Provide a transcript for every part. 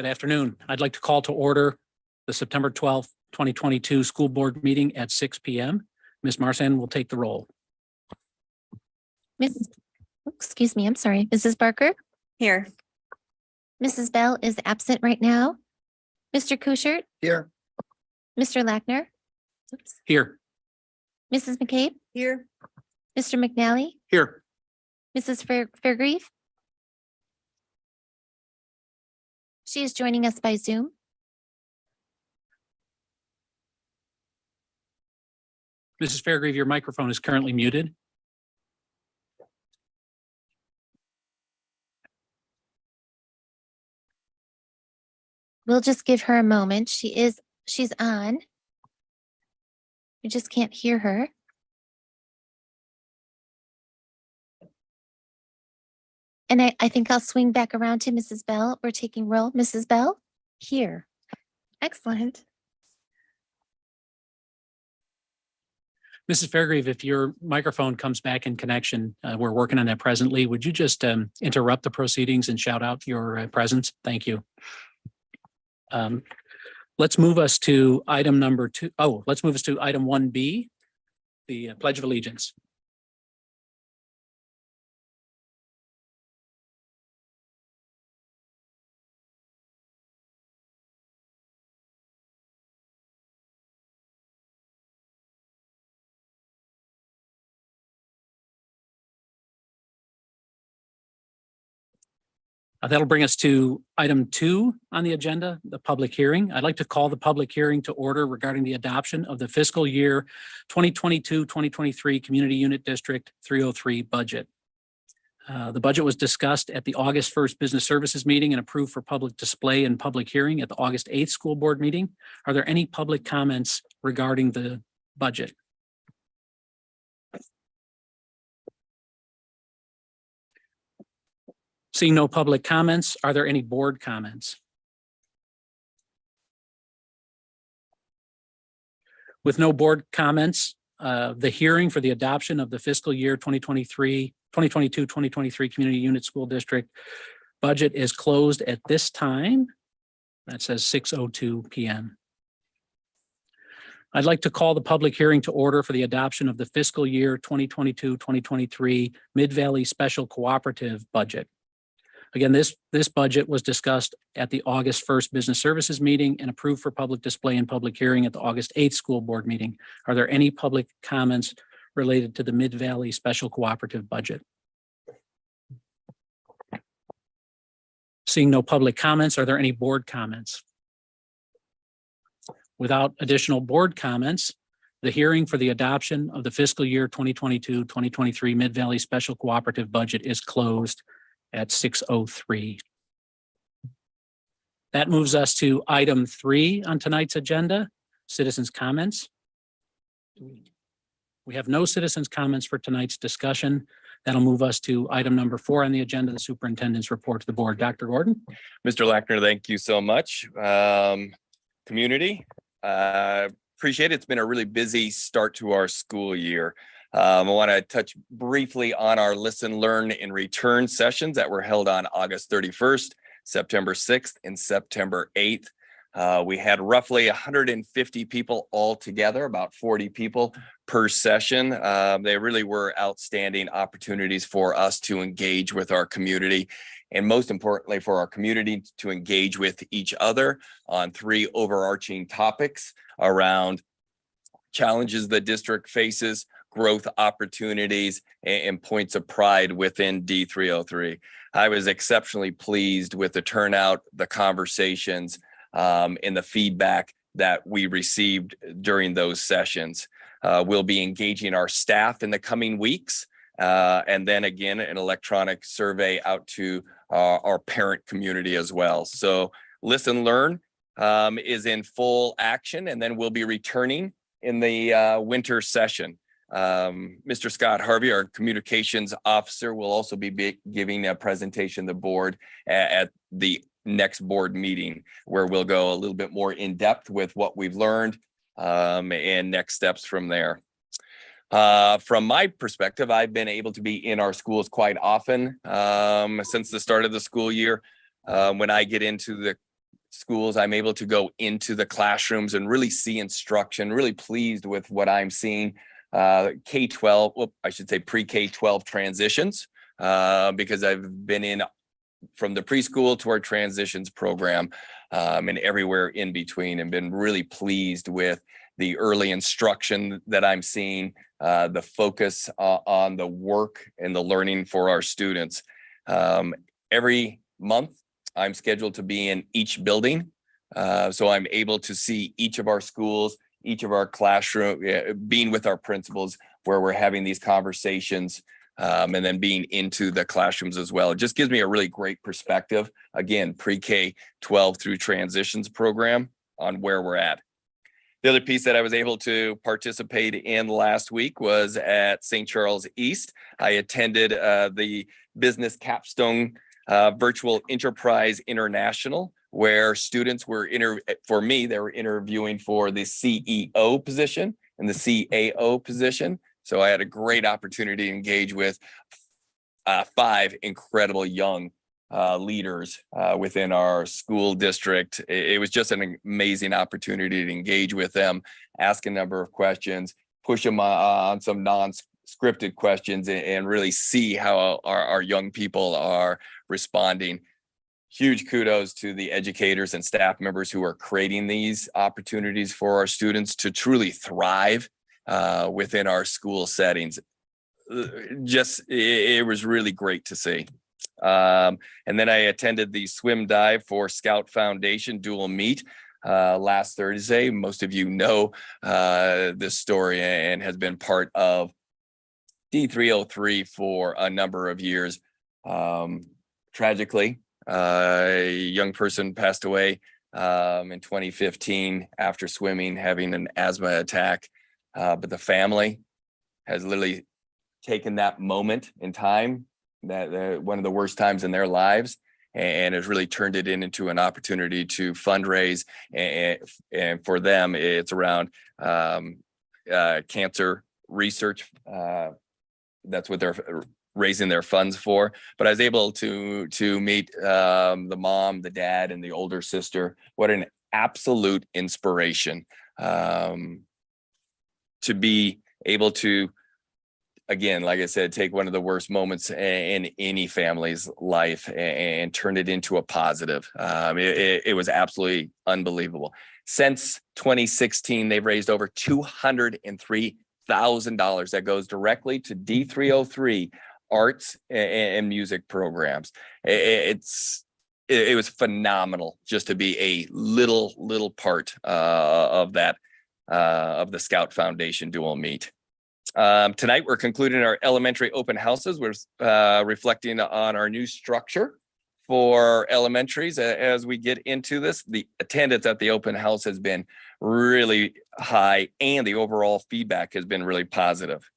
Good afternoon. I'd like to call to order the September 12th, 2022 school board meeting at 6 p.m. Ms. Marsan will take the roll. Excuse me, I'm sorry. Mrs. Barker? Here. Mrs. Bell is absent right now. Mr. Kuchert? Here. Mr. Lackner? Oops. Here. Mrs. McCabe? Here. Mr. McNally? Here. Mrs. Fairgrieve? She is joining us by Zoom. Mrs. Fairgrieve, your microphone is currently muted. We'll just give her a moment. She's on. We just can't hear her. And I think I'll swing back around to Mrs. Bell. We're taking roll. Mrs. Bell? Here. Excellent. Mrs. Fairgrieve, if your microphone comes back in connection, we're working on that presently. Would you just interrupt the proceedings and shout out your presence? Thank you. Let's move us to item number 2. Oh, let's move us to item 1B, the Pledge of Allegiance. That'll bring us to item 2 on the agenda, the public hearing. I'd like to call the public hearing to order regarding the adoption of the fiscal year 2022-2023 Community Unit District 303 budget. The budget was discussed at the August 1st Business Services meeting and approved for public display and public hearing at the August 8th school board meeting. Are there any public comments regarding the budget? Seeing no public comments, are there any board comments? With no board comments, the hearing for the adoption of the fiscal year 2022-2023 Community Unit School District budget is closed at this time. That says 6:02 p.m. I'd like to call the public hearing to order for the adoption of the fiscal year 2022-2023 Mid-Valley Special Cooperative budget. Again, this budget was discussed at the August 1st Business Services meeting and approved for public display and public hearing at the August 8th school board meeting. Are there any public comments related to the Mid-Valley Special Cooperative budget? Seeing no public comments, are there any board comments? Without additional board comments, the hearing for the adoption of the fiscal year 2022-2023 Mid-Valley Special Cooperative budget is closed at 6:03. That moves us to item 3 on tonight's agenda, citizens' comments. We have no citizens' comments for tonight's discussion. That'll move us to item number 4 on the agenda, the superintendent's report to the board. Dr. Gordon. Mr. Lackner, thank you so much. Community, appreciate it. It's been a really busy start to our school year. I want to touch briefly on our listen, learn, and return sessions that were held on August 31st, September 6th, and September 8th. We had roughly 150 people all together, about 40 people per session. They really were outstanding opportunities for us to engage with our community, and most importantly for our community to engage with each other on 3 overarching topics around challenges the district faces, growth opportunities, and points of pride within D303. I was exceptionally pleased with the turnout, the conversations, and the feedback that we received during those sessions. We'll be engaging our staff in the coming weeks, and then again, an electronic survey out to our parent community as well. So Listen Learn is in full action, and then we'll be returning in the winter session. Mr. Scott Harvey, our communications officer, will also be giving a presentation to the board at the next board meeting, where we'll go a little bit more in depth with what we've learned and next steps from there. From my perspective, I've been able to be in our schools quite often since the start of the school year. When I get into the schools, I'm able to go into the classrooms and really see instruction, really pleased with what I'm seeing. K-12, well, I should say pre-K-12 transitions, because I've been in from the preschool to our transitions program, and everywhere in between, and been really pleased with the early instruction that I'm seeing, the focus on the work and the learning for our students. Every month, I'm scheduled to be in each building. So I'm able to see each of our schools, each of our classroom, being with our principals where we're having these conversations, and then being into the classrooms as well. It just gives me a really great perspective. Again, pre-K 12 through transitions program on where we're at. The other piece that I was able to participate in last week was at St. Charles East. I attended the Business Capstone Virtual Enterprise International, where students were for me, they were interviewing for the CEO position and the CAO position. So I had a great opportunity to engage with 5 incredible young leaders within our school district. It was just an amazing opportunity to engage with them, ask a number of questions, push them on some non-scripted questions, and really see how our young people are responding. Huge kudos to the educators and staff members who are creating these opportunities for our students to truly thrive within our school settings. It was really great to see. And then I attended the swim dive for Scout Foundation dual meet last Thursday. Most of you know this story and has been part of D303 for a number of years. Tragically, a young person passed away in 2015 after swimming, having an asthma attack. But the family has literally taken that moment in time, that one of the worst times in their lives, and has really turned it into an opportunity to fundraise. And for them, it's around cancer research. That's what they're raising their funds for. But I was able to meet the mom, the dad, and the older sister. What an absolute inspiration to be able to, again, like I said, take one of the worst moments in any family's life and turn it into a positive. It was absolutely unbelievable. Since 2016, they've raised over $203,000 that goes directly to D303 arts and music programs. It was phenomenal just to be a little part of that, of the Scout Foundation dual meet. Tonight, we're concluding our elementary open houses. We're reflecting on our new structure for elementaries. As we get into this, the attendance at the open house has been really high, and the overall feedback has been really positive.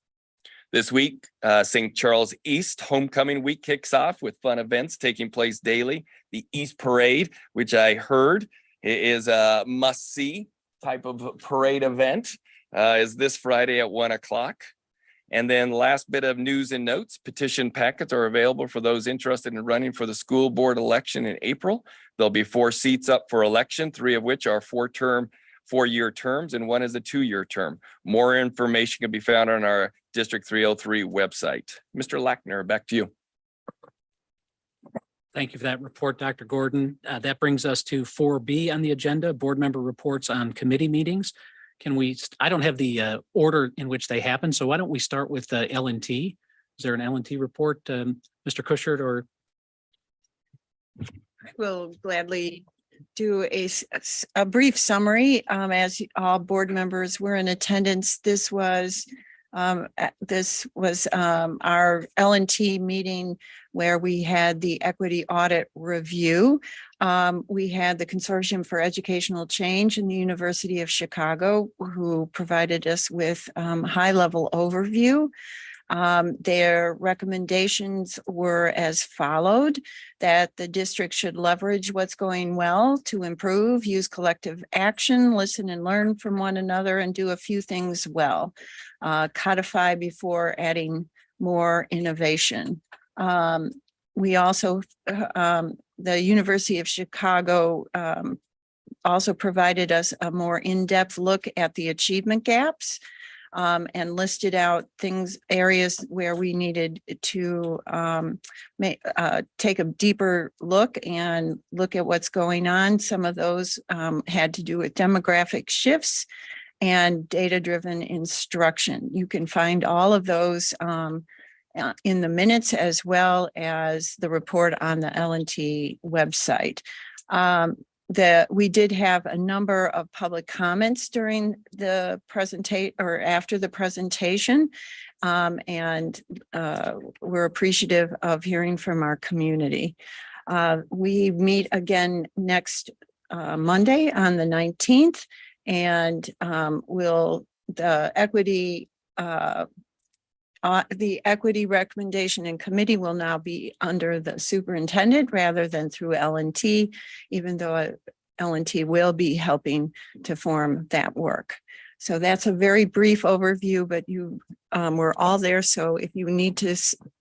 This week, St. Charles East Homecoming Week kicks off with fun events taking place daily. The East Parade, which I heard is a must-see type of parade event, is this Friday at 1 o'clock. And then last bit of news and notes, petition packets are available for those interested in running for the school board election in April. There'll be 4 seats up for election, 3 of which are 4-year terms, and 1 is a 2-year term. More information can be found on our District 303 website. Mr. Lackner, back to you. Thank you for that report, Dr. Gordon. That brings us to 4B on the agenda, board member reports on committee meetings. I don't have the order in which they happen, so why don't we start with L&T? Is there an L&T report, Mr. Kuschert, or? I will gladly do a brief summary. As all board members were in attendance, this was our L&T meeting where we had the equity audit review. We had the Consortium for Educational Change in the University of Chicago, who provided us with high-level overview. Their recommendations were as followed: that the district should leverage what's going well to improve, use collective action, listen and learn from one another, and do a few things well. Codify before adding more innovation. We also the University of Chicago also provided us a more in-depth look at the achievement gaps and listed out areas where we needed to take a deeper look and look at what's going on. Some of those had to do with demographic shifts and data-driven instruction. You can find all of those in the minutes as well as the report on the L&T website. We did have a number of public comments during the presentation or after the presentation. And we're appreciative of hearing from our community. We meet again next Monday on the 19th, and the equity recommendation and committee will now be under the superintendent rather than through L&T, even though L&T will be helping to form that work. So that's a very brief overview, but we're all there. So if you need to,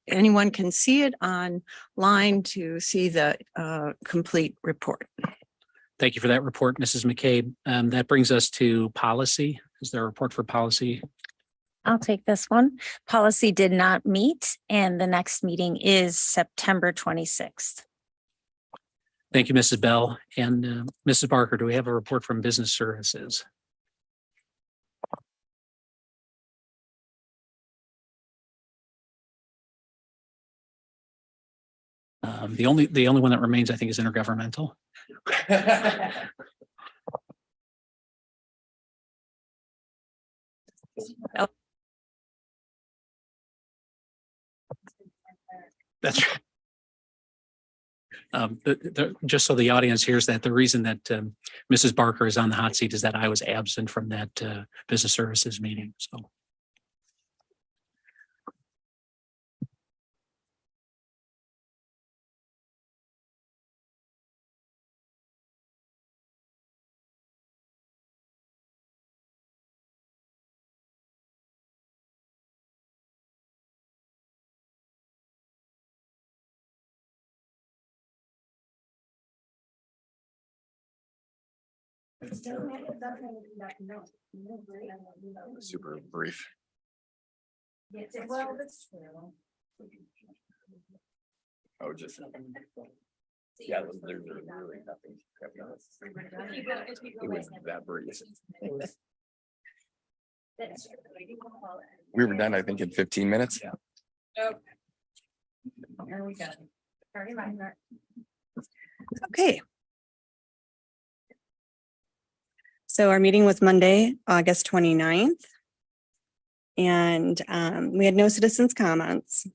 anyone can see it online to see the complete report. Thank you for that report, Mrs. McCabe. That brings us to policy. Is there a report for policy? I'll take this one. Policy did not meet, and the next meeting is September 26th. Thank you, Mrs. Bell. And Mrs. Barker, do we have a report from Business Services? The only one that remains, I think, is intergovernmental. That's right. Just so the audience hears that, the reason that Mrs. Barker is on the hot seat is that I was absent from that business services meeting. So. Super brief. Well, that's true. Oh, just. Yeah, there's really nothing. It was that brief. We were done, I think, in 15 minutes. There we go. Okay. So our meeting was Monday, August 29th. And we had no citizens' comments.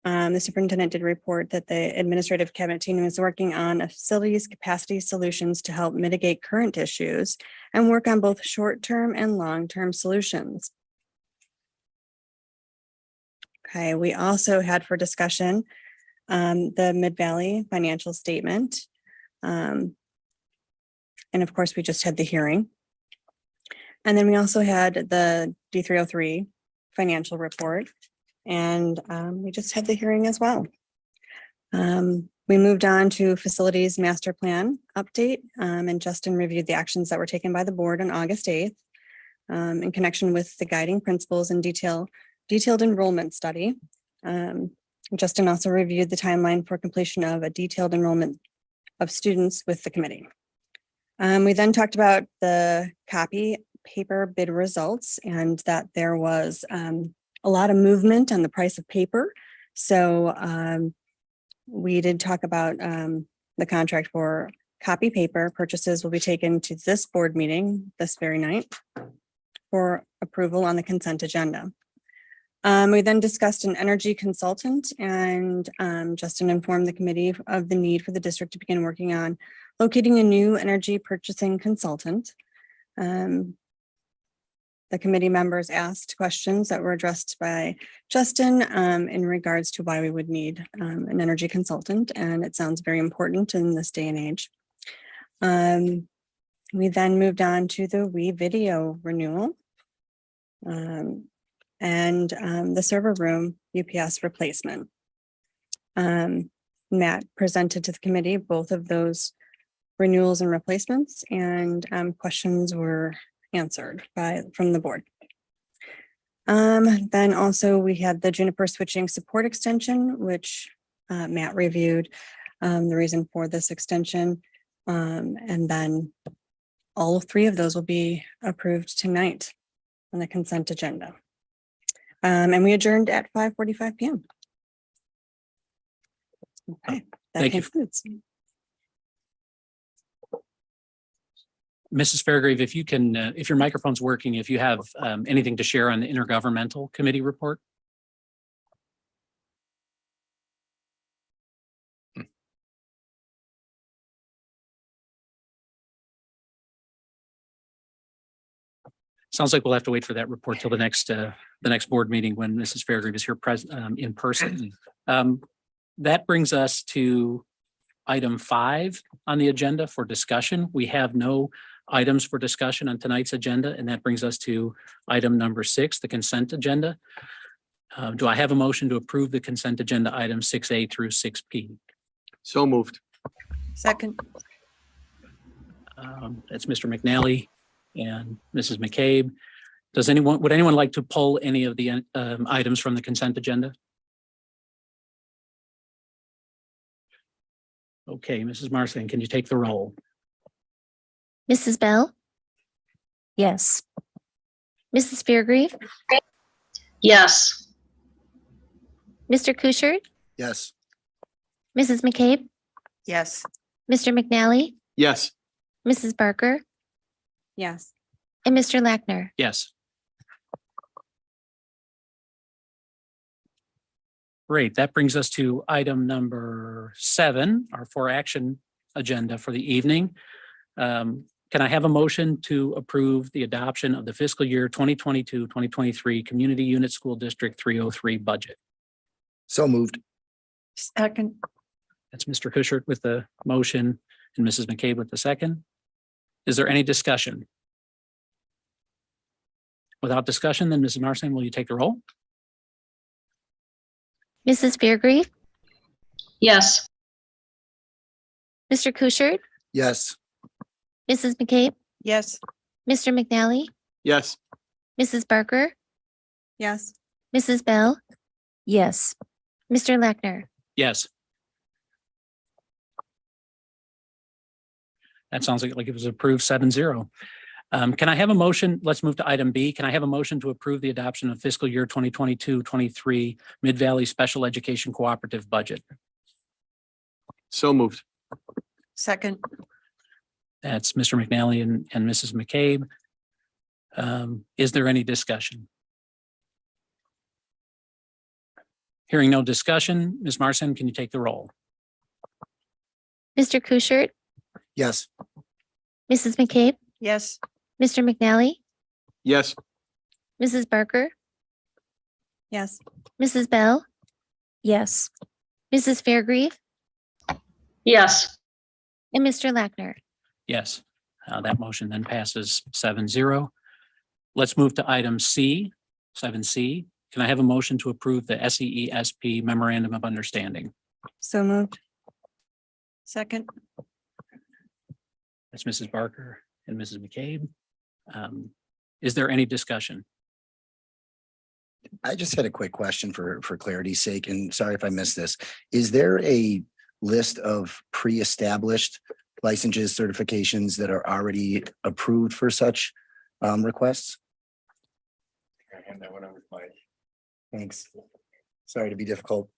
The superintendent did report that the administrative cabinet team is working on a facilities capacity solutions to help mitigate current issues and work on both short-term and long-term solutions. Okay, we also had for discussion the Mid-Valley financial statement. And of course, we just had the hearing. And then we also had the D303 financial report. And we just had the hearing as well. We moved on to facilities master plan update, and Justin reviewed the actions that were taken by the board on August 8th in connection with the guiding principles and detailed enrollment study. Justin also reviewed the timeline for completion of a detailed enrollment of students with the committee. We then talked about the copy paper bid results and that there was a lot of movement on the price of paper. So we did talk about the contract for copy paper purchases will be taken to this board meeting this very night for approval on the consent agenda. We then discussed an energy consultant, and Justin informed the committee of the need for the district to begin working on locating a new energy purchasing consultant. The committee members asked questions that were addressed by Justin in regards to why we would need an energy consultant, and it sounds very important in this day and age. We then moved on to the WE video renewal and the server room UPS replacement. Matt presented to the committee both of those renewals and replacements, and questions were answered from the board. Then also we had the Juniper switching support extension, which Matt reviewed the reason for this extension. And then all three of those will be approved tonight on the consent agenda. And we adjourned at 5:45 p.m. Okay, that Thank you. concludes. Mrs. Fairgrave, if you can, if your microphone's working, if you have anything to share on the intergovernmental committee report. Sounds like we'll have to wait for that report till the next board meeting when Mrs. Fairgrave is here present in person. That brings us to item 5 on the agenda for discussion. We have no items for discussion on tonight's agenda, and that brings us to item number 6, the consent agenda. Do I have a motion to approve the consent agenda items 6A through 6P? So moved. Second. That's Mr. McNally and Mrs. McCabe. Would anyone like to pull any of the items from the consent agenda? Okay, Mrs. Marsden, can you take the roll? Mrs. Bell, Yes. Mrs. Fairgrave, Yes. Mr. Kuschert, Yes. Mrs. McCabe, Yes. Mr. McNally, Yes. Mrs. Barker, Yes. and Mr. Lackner. Yes. Great. That brings us to item number 7, our 4 action agenda for the evening. Can I have a motion to approve the adoption of the fiscal year 2022-2023 Community Unit School District 303 budget? So moved. Second. That's Mr. Kuschert with the motion and Mrs. McCabe with the second. Is there any discussion? Without discussion, then Mrs. Marsden, will you take the roll? Mrs. Fairgrave, Yes. Mr. Kuschert, Yes. Mrs. McCabe, Yes. Mr. McNally, Yes. Mrs. Barker, Yes. Mrs. Bell, Yes. Mr. Lackner. Yes. That sounds like it was approved 7-0. Can I have a motion? Let's move to item B. Can I have a motion to approve the adoption of fiscal year 2022-23 Mid-Valley Special Education Cooperative budget? So moved. Second. That's Mr. McNally and Mrs. McCabe. Is there any discussion? Hearing no discussion, Ms. Marsden, can you take the roll? Mr. Kuschert, Yes. Mrs. McCabe, Yes. Mr. McNally, Yes. Mrs. Barker, Yes. Mrs. Bell, Yes. Mrs. Fairgrave, Yes. and Mr. Lackner. Yes, that motion then passes 7-0. Let's move to item C, 7C. Can I have a motion to approve the SEESP Memorandum of Understanding? So moved. Second. That's Mrs. Barker and Mrs. McCabe. Is there any discussion? I just had a quick question for clarity's sake, and sorry if I missed this. Is there a list of pre-established licenses, certifications that are already approved for such requests? I hand that one over to Mike. Thanks. Sorry to be difficult.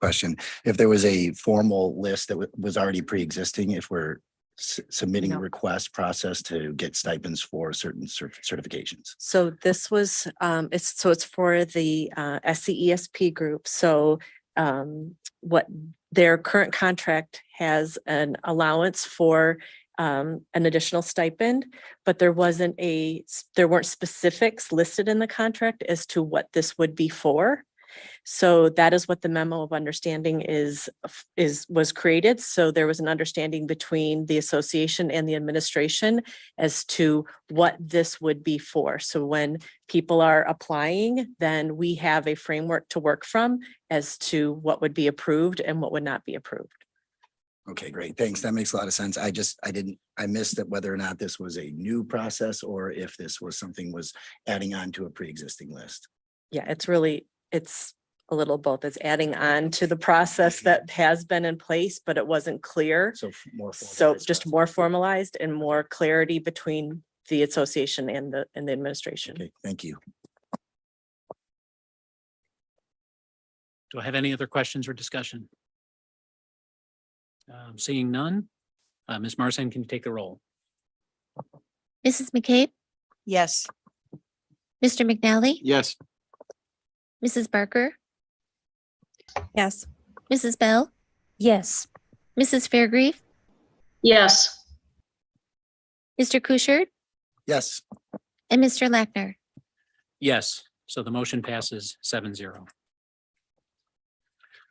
Question, if there was a formal list that was already pre-existing, if we're submitting a No. request process to get stipends for certain certifications. So this was, it's for the SCESP group. So what their current contract has an allowance for an additional stipend, but there weren't specifics listed in the contract as to what this would be for. So that is what the memo of understanding was created. So there was an understanding between the association and the administration as to what this would be for. So when people are applying, then we have a framework to work from as to what would be approved and what would not be approved. Okay, great. Thanks. That makes a lot of sense. I missed that whether or not this was a new process or if this was something was adding on to a pre-existing list. Yeah, it's a little both. It's adding on to the process that has been in place, but it wasn't clear. So more. So just more formalized and more clarity between the association and the administration. Okay, thank you. Do I have any other questions or discussion? Seeing none, Ms. Marson, can you take the roll? Mrs. McCabe, Yes. Mr. McNally, Yes. Mrs. Barker, Yes. Mrs. Bell, Yes. Mrs. Fairgrieve, Yes. Mr. Kuschert, Yes. and Mr. Lackner. Yes, so the motion passes 7-0.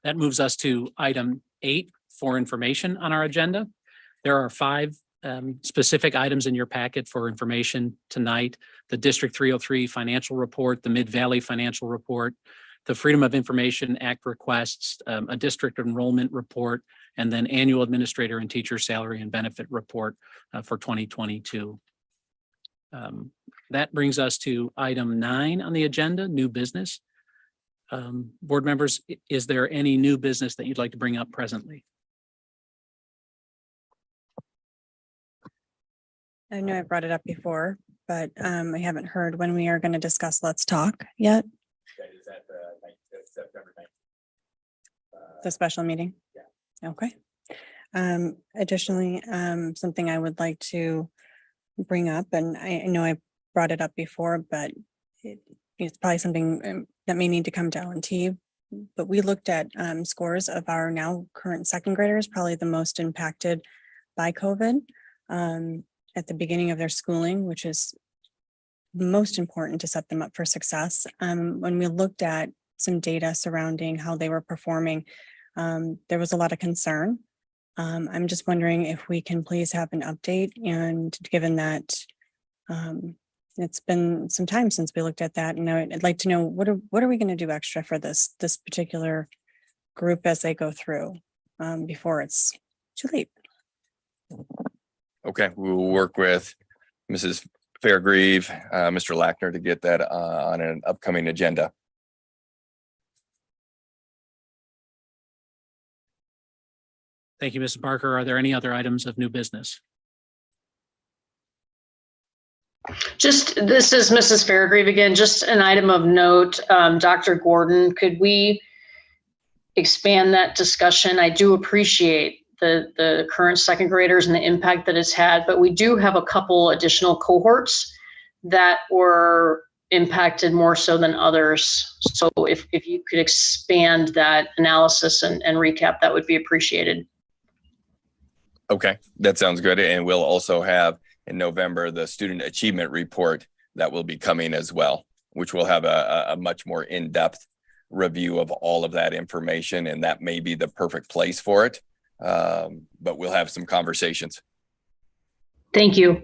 That moves us to item 8 for information on our agenda. There are 5 specific items in your packet for information tonight. The District 303 financial report, the Mid-Valley financial report, the Freedom of Information Act requests, a district enrollment report, and then annual administrator and teacher salary and benefit report for 2022. That brings us to item 9 on the agenda, new business. Board members, is there any new business that you'd like to bring up presently? I know I brought it up before, but I haven't heard when we are going to discuss Let's Talk yet, Is that the September 9th? the special meeting. Yeah. Okay. Additionally, something I would like to bring up, and I know I brought it up before, but it's probably something that may need to come to L&T. But we looked at scores of our now current second graders, probably the most impacted by COVID. At the beginning of their schooling, which is most important to set them up for success. When we looked at some data surrounding how they were performing, there was a lot of concern. I'm just wondering if we can please have an update, and given that it's been some time since we looked at that, and I'd like to know what are we going to do extra for this particular group as they go through before it's too late. Okay, we will work with Mrs. Fairgrieve, Mr. Lackner to get that on an upcoming agenda. Thank you, Mrs. Barker. Are there any other items of new business? This is Mrs. Fairgrieve again, just an item of note. Dr. Gordon, could we expand that discussion? I do appreciate the current second graders and the impact that it's had, but we do have a couple additional cohorts that were impacted more so than others. So if you could expand that analysis and recap, that would be appreciated. Okay, that sounds good. And we'll also have in November the student achievement report that will be coming as well, which will have a much more in-depth review of all of that information, and that may be the perfect place for it. But we'll have some conversations. Thank you.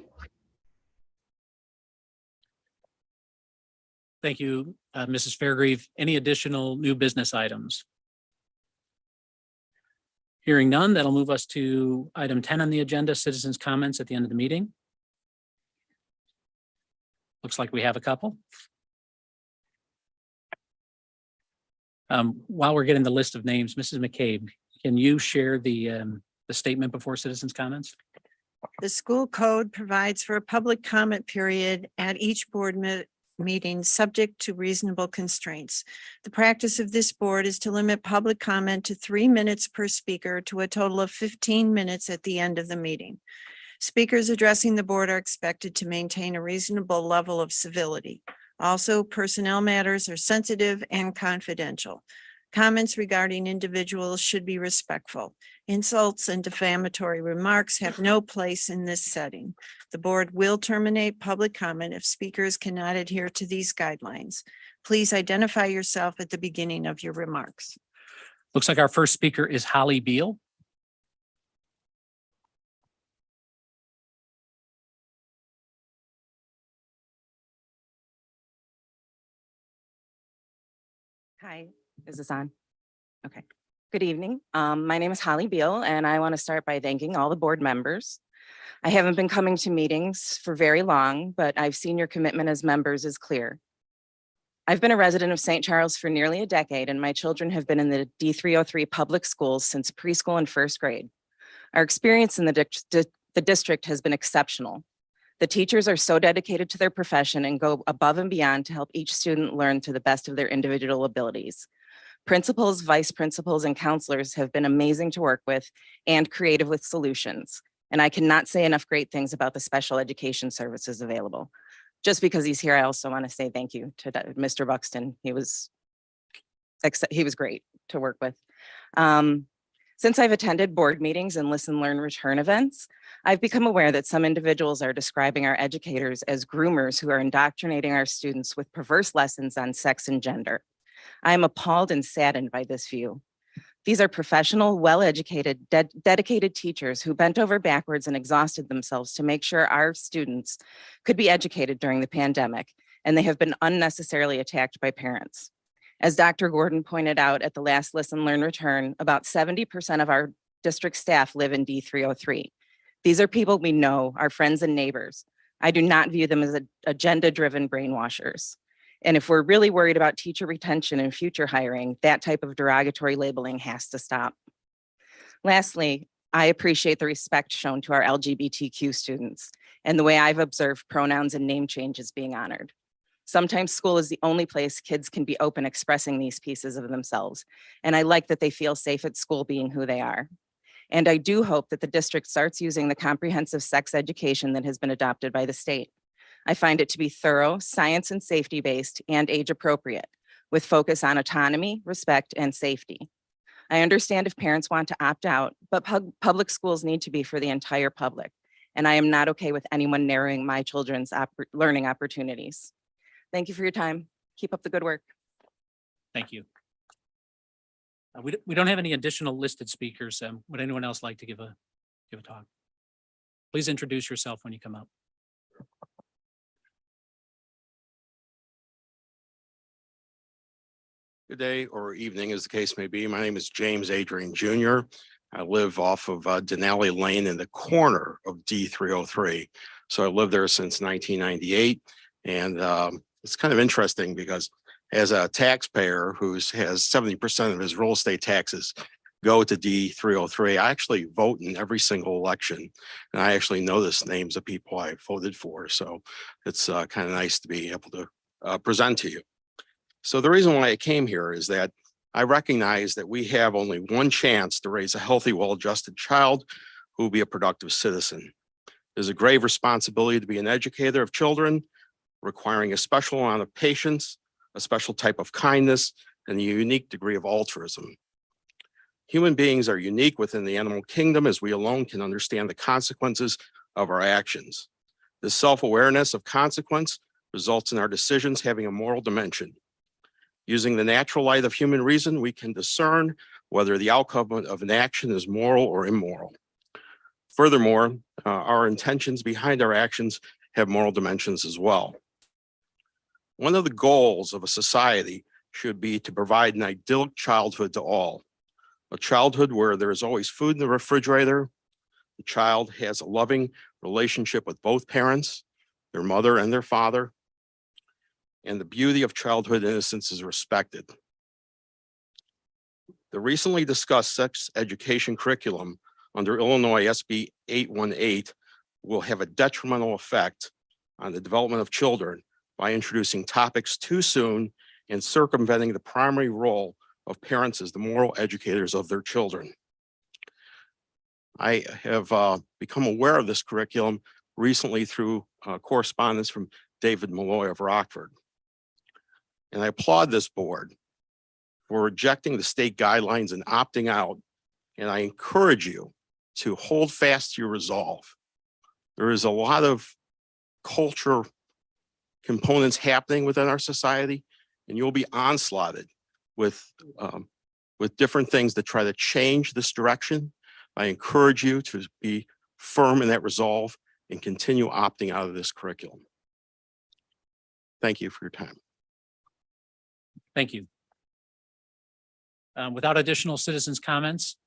Thank you, Mrs. Fairgrieve. Any additional new business items? Hearing none, that'll move us to item 10 on the agenda, citizens' comments at the end of the meeting. Looks like we have a couple. While we're getting the list of names, Mrs. McCabe, can you share the statement before citizens' comments? The school code provides for a public comment period at each board meeting, subject to reasonable constraints. The practice of this board is to limit public comment to 3 minutes per speaker to a total of 15 minutes at the end of the meeting. Speakers addressing the board are expected to maintain a reasonable level of civility. Also, personnel matters are sensitive and confidential. Comments regarding individuals should be respectful. Insults and defamatory remarks have no place in this setting. The board will terminate public comment if speakers cannot adhere to these guidelines. Please identify yourself at the beginning of your remarks. Looks like our first speaker is Holly Beal. Hi, is this on? Okay. Good evening. My name is Holly Beal, and I want to start by thanking all the board members. I haven't been coming to meetings for very long, but I've seen your commitment as members is clear. I've been a resident of St. Charles for nearly a decade, and my children have been in the D303 public schools since preschool and first grade. Our experience in the district has been exceptional. The teachers are so dedicated to their profession and go above and beyond to help each student learn to the best of their individual abilities. Principals, vice principals, and counselors have been amazing to work with and creative with solutions. And I cannot say enough great things about the special education services available. Just because he's here, I also want to say thank you to Mr. Buxton. He was great to work with. Since I've attended board meetings and listen, learn, return events, I've become aware that some individuals are describing our educators as groomers who are indoctrinating our students with perverse lessons on sex and gender. I am appalled and saddened by this view. These are professional, well-educated, dedicated teachers who bent over backwards and exhausted themselves to make sure our students could be educated during the pandemic, and they have been unnecessarily attacked by parents. As Dr. Gordon pointed out at the last Listen, Learn, Return, about 70% of our district staff live in D303. These are people we know, our friends and neighbors. I do not view them as agenda-driven brainwashers. And if we're really worried about teacher retention and future hiring, that type of derogatory labeling has to stop. Lastly, I appreciate the respect shown to our LGBTQ students and the way I've observed pronouns and name changes being honored. Sometimes school is the only place kids can be open expressing these pieces of themselves. And I like that they feel safe at school being who they are. And I do hope that the district starts using the comprehensive sex education that has been adopted by the state. I find it to be thorough, science and safety based, and age appropriate, with focus on autonomy, respect, and safety. I understand if parents want to opt out, but public schools need to be for the entire public. And I am not okay with anyone narrowing my children's learning opportunities. Thank you for your time. Keep up the good work. Thank you. We don't have any additional listed speakers. Would anyone else like to give a talk? Please introduce yourself when you come up. Good day or evening, as the case may be. My name is James Adrian Jr. I live off of Denali Lane in the corner of D303. So I lived there since 1998. And it's kind of interesting because as a taxpayer who has 70% of his real estate taxes go to D303, I actually vote in every single election. And I actually know the names of people I voted for. So it's kind of nice to be able to present to you. So the reason why I came here is that I recognize that we have only one chance to raise a healthy, well-adjusted child who will be a productive citizen. There's a grave responsibility to be an educator of children, requiring a special amount of patience, a special type of kindness, and a unique degree of altruism. Human beings are unique within the animal kingdom, as we alone can understand the consequences of our actions. This self-awareness of consequence results in our decisions having a moral dimension. Using the natural light of human reason, we can discern whether the outcome of an action is moral or immoral. Furthermore, our intentions behind our actions have moral dimensions as well. One of the goals of a society should be to provide an idyllic childhood to all. A childhood where there is always food in the refrigerator. The child has a loving relationship with both parents, their mother and their father, and the beauty of childhood innocence is respected. The recently discussed sex education curriculum under Illinois SB 818 will have a detrimental effect on the development of children by introducing topics too soon and circumventing the primary role of parents as the moral educators of their children. I have become aware of this curriculum recently through correspondence from David Malloy of Rockford. And I applaud this board for rejecting the state guidelines and opting out. And I encourage you to hold fast to your resolve. There is a lot of culture components happening within our society, and you'll be onslaughted with different things that try to change this direction. I encourage you to be firm in that resolve and continue opting out of this curriculum. Thank you for your time. Thank you. Without additional citizens' comments,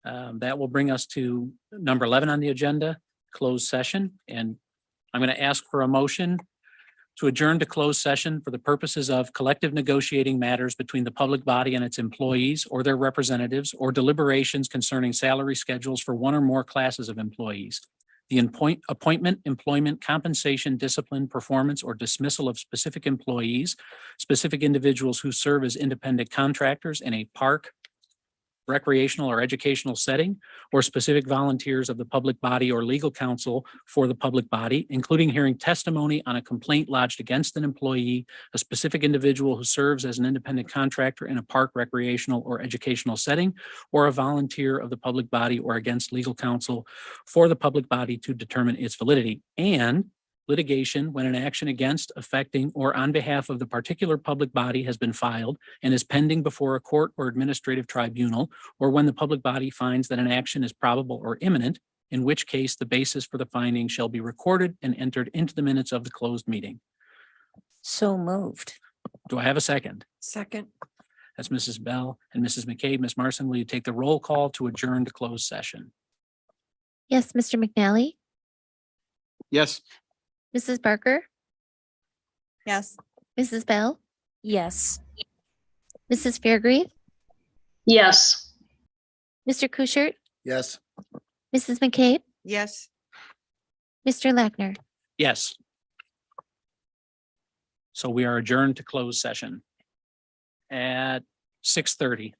that will bring us to number 11 on the agenda, closed session. And I'm going to ask for a motion to adjourn to closed session for the purposes of collective negotiating matters between the public body and its employees or their representatives, or deliberations concerning salary schedules for one or more classes of employees. The appointment, employment, compensation, discipline, performance, or dismissal of specific employees, specific individuals who serve as independent contractors in a park, recreational, or educational setting, or specific volunteers of the public body or legal counsel for the public body, including hearing testimony on a complaint lodged against an employee, a specific individual who serves as an independent contractor in a park, recreational, or educational setting, or a volunteer of the public body, or against legal counsel for the public body to determine its validity, and litigation when an action against, affecting, or on behalf of the particular public body has been filed and is pending before a court or administrative tribunal, or when the public body finds that an action is probable or imminent, in which case the basis for the finding shall be recorded and entered into the minutes of the closed meeting. So moved. Do I have a second? Second. That's Mrs. Bell and Mrs. McCabe. Ms. Marson, will you take the roll call to adjourn to closed session? Yes, Mr. McNally, Yes. Mrs. Barker, Yes. Mrs. Bell, Yes. Mrs. Fairgrave, Yes. Mr. Kuschert, Yes. Mrs. McCabe, Yes. Mr. Lackner. Yes. So we are adjourned to closed session at 6:30.